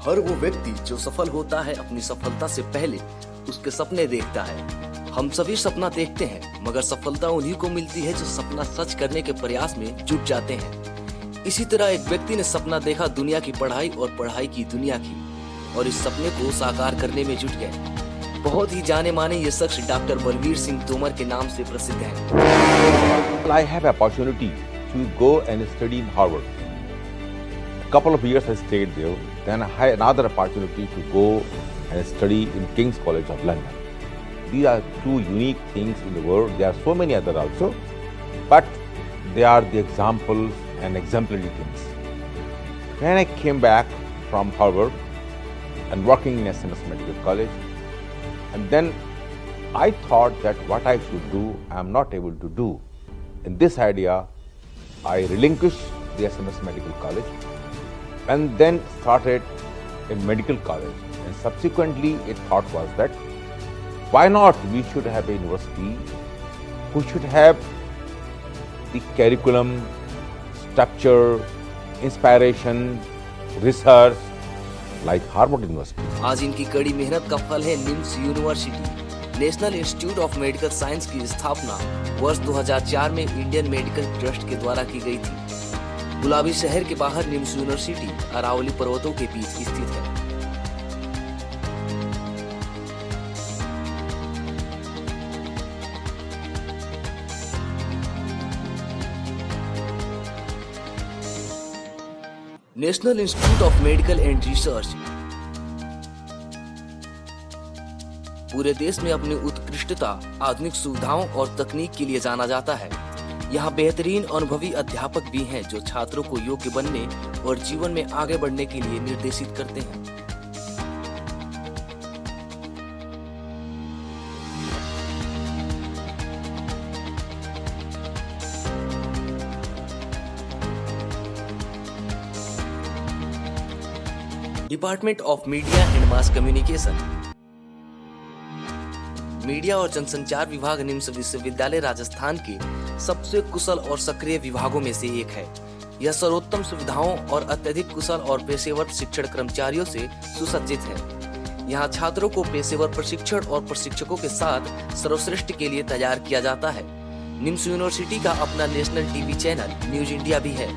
हर वो व्यक्ति जो सफल होता है अपनी सफलता से पहले उसके सपने देखता है। हम सभी सपना देखते हैं, मगर सफलता उन्हीं को मिलती है जो सपना सच करने के प्रयास में जुट जाते हैं। इसी तरह एक व्यक्ति ने सपना देखा दुनिया की पढ़ाई और पढ़ाई की दुनिया की, और इस सपने को साकार करने में जुट गए। बहुत ही जाने माने ये शख्स डॉक्टर बलवीर सिंह तोमर के नाम से प्रसिद्ध हैं। I have opportunity to go and study in Harvard. A couple of years I stayed there. Then I had another opportunity to go and study in King's College of London. These are two unique things in the world. There are so many other also, but they are the examples and exemplary things. When I came back from Harvard and working in SMS Medical College, and then I thought that what I should do, I am not able to do. In this idea, I relinquished the SMS Medical College and then started a medical college. And subsequently, a thought was that why not we should have a university who should have the curriculum, structure, inspiration, research like Harvard University. आज इनकी कड़ी मेहनत का फल है NIMS university. National institute of medical science की स्थापना वर्ष 2004 में इंडियन मेडिकल ट्रस्ट के द्वारा की गई थी। गुलाबी शहर के बाहर निम्स यूनिवर्सिटी अरावली पर्वतों के बीच स्थित है। National institute of medical and research पूरे देश में अपनी उत्कृष्टता, आधुनिक सुविधाओं और तकनीक के लिए जाना जाता है। यहाँ बेहतरीन अनुभवी अध्यापक भी हैं जो छात्रों को योग्य बनने और जीवन में आगे बढ़ने के लिए निर्देशित करते हैं। Department of media and mass communication media और जनसंचार विभाग निम्स विश्वविद्यालय राजस्थान के सबसे कुशल और सक्रिय विभागों में से एक है। यह सर्वोत्तम सुविधाओं और अत्यधिक कुशल और पेशेवर शिक्षण कर्मचारियों से सुसज्जित है। यहाँ छात्रों को पेशेवर प्रशिक्षण और प्रशिक्षकों के साथ सर्वश्रेष्ठ के लिए तैयार किया जाता है। निम्स यूनिवर्सिटी का अपना national TV channel news India भी है,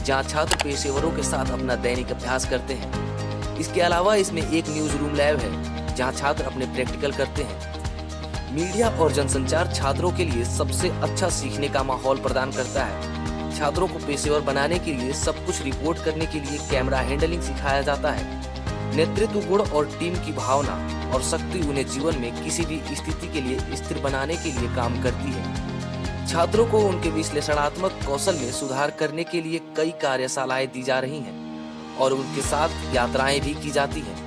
जहाँ छात्र पेशेवरों के साथ अपना दैनिक अभ्यास करते हैं। इसके अलावा इसमें एक न्यूज रूम लैब है, जहाँ छात्र अपने प्रैक्टिकल करते हैं। मीडिया और जनसंचार छात्रों के लिए सबसे अच्छा सीखने का माहौल प्रदान करता है। छात्रों को पेशेवर बनाने के लिए सब कुछ रिपोर्ट करने के लिए कैमरा हैंडलिंग सिखाया जाता है। नेतृत्व गुण और टीम की भावना और शक्ति उन्हें जीवन में किसी भी स्थिति के लिए स्थिर बनाने के लिए काम करती है। छात्रों को उनके विश्लेषणात्मक कौशल में सुधार करने के लिए कई कार्यशालाएं दी जा रही हैं और उनके साथ यात्राएं भी की जाती हैं।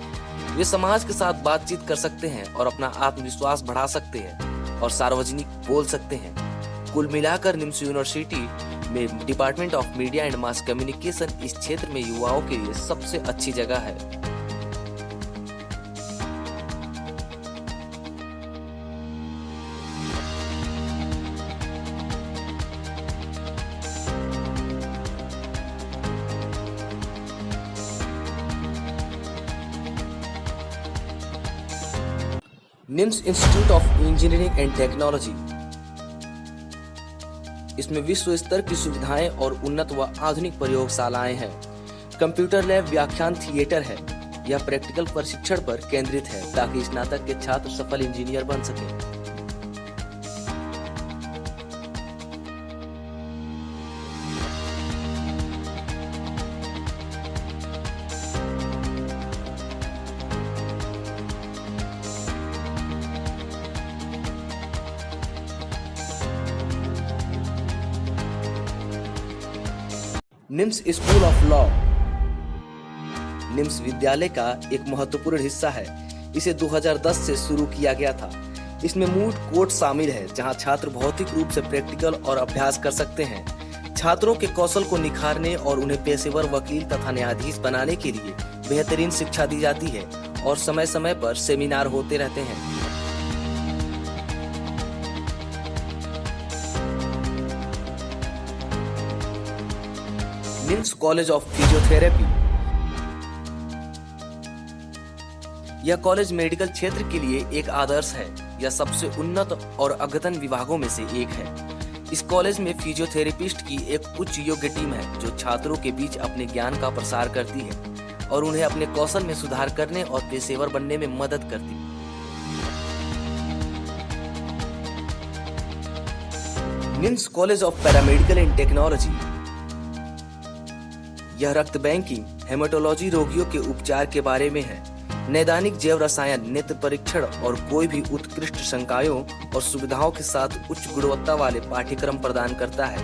वे समाज के साथ बातचीत कर सकते हैं और अपना आत्मविश्वास बढ़ा सकते हैं और सार्वजनिक बोल सकते हैं। कुल मिलाकर निम्स यूनिवर्सिटी में department of media and mass communication इस क्षेत्र में युवाओं के लिए सबसे अच्छी जगह है। NIMS institute of engineering and technology, इसमें विश्व स्तर की सुविधाएं और उन्नत व आधुनिक प्रयोगशालाएं हैं। कंप्यूटर लैब, व्याख्यान थिएटर है। यह प्रैक्टिकल प्रशिक्षण पर केंद्रित है ताकि स्नातक के छात्र सफल इंजीनियर बन सकें। NIMS school of law NIMS विद्यालय का एक महत्वपूर्ण हिस्सा है। इसे 2010 से शुरू किया गया था। इसमें मूट कोर्ट शामिल है, जहां छात्र भौतिक रूप से प्रैक्टिकल और अभ्यास कर सकते हैं। छात्रों के कौशल को निखारने और उन्हें पेशेवर वकील तथा न्यायाधीश बनाने के लिए बेहतरीन शिक्षा दी जाती है और समय समय पर सेमिनार होते रहते हैं। निम्स कॉलेज ऑफ फिजियोथेरेपी यह कॉलेज मेडिकल क्षेत्र के लिए एक आदर्श है। यह सबसे उन्नत और अद्यतन विभागों में से एक है। इस कॉलेज में फिजियोथेरेपिस्ट की एक उच्च योग्य टीम है जो छात्रों के बीच अपने ज्ञान का प्रसार करती है और उन्हें अपने कौशल में सुधार करने और पेशेवर बनने में मदद करती है। NIMS college of paramedical and technology यह रक्त बैंकिंग, हेमेटोलॉजी रोगियों के उपचार के बारे में है। नैदानिक जैव रसायन, नेत्र परीक्षण और कोई भी उत्कृष्ट संकायों और सुविधाओं के साथ उच्च गुणवत्ता वाले पाठ्यक्रम प्रदान करता है।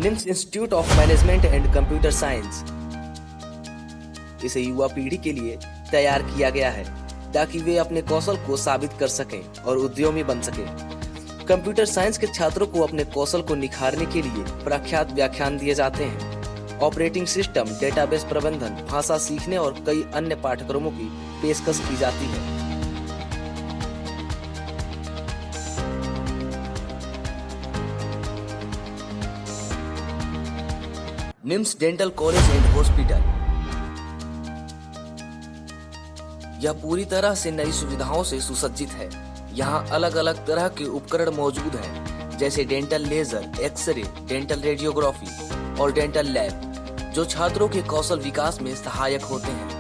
NIMS institute of management and computer science इसे युवा पीढ़ी के लिए तैयार किया गया है ताकि वे अपने कौशल को साबित कर सकें और उद्यमी बन सकें। कंप्यूटर साइंस के छात्रों को अपने कौशल को निखारने के लिए प्रख्यात व्याख्यान दिए जाते हैं। ऑपरेटिंग सिस्टम, डेटाबेस प्रबंधन, भाषा सीखने और कई अन्य पाठ्यक्रमों की पेशकश की जाती है। NIMS dental college and hospital यह पूरी तरह से नई सुविधाओं से सुसज्जित है। यहाँ अलग अलग तरह के उपकरण मौजूद हैं, जैसे dental laser, x-ray, dental radiography और डेंटल लैब, जो छात्रों के कौशल विकास में सहायक होते हैं।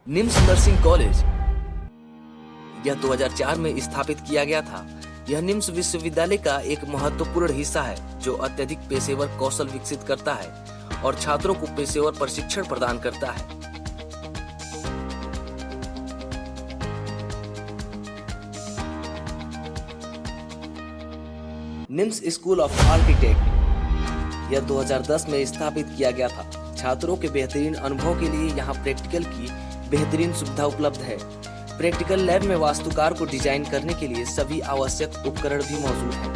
निम्स नर्सिंग कॉलेज यह 2004 में स्थापित किया गया था। यह निम्स विश्वविद्यालय का एक महत्वपूर्ण हिस्सा है जो अत्यधिक पेशेवर कौशल विकसित करता है और छात्रों को पेशेवर प्रशिक्षण प्रदान करता है। निम्स स्कूल ऑफ आर्किटेक्ट यह 2010 में स्थापित किया गया था। छात्रों के बेहतरीन अनुभव के लिए यहाँ प्रैक्टिकल की बेहतरीन सुविधा उपलब्ध है। प्रैक्टिकल लैब में वास्तुकार को डिजाइन करने के लिए सभी आवश्यक उपकरण भी मौजूद हैं।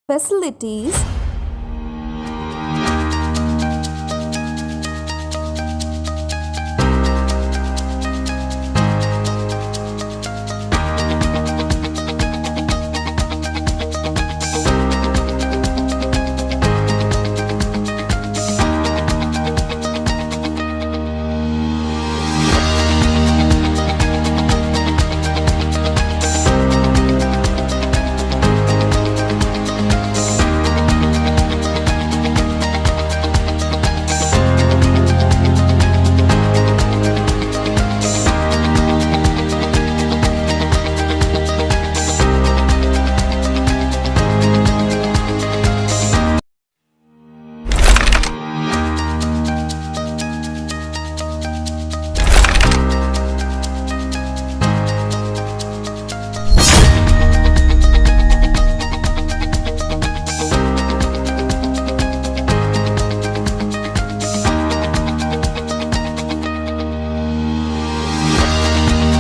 Facilities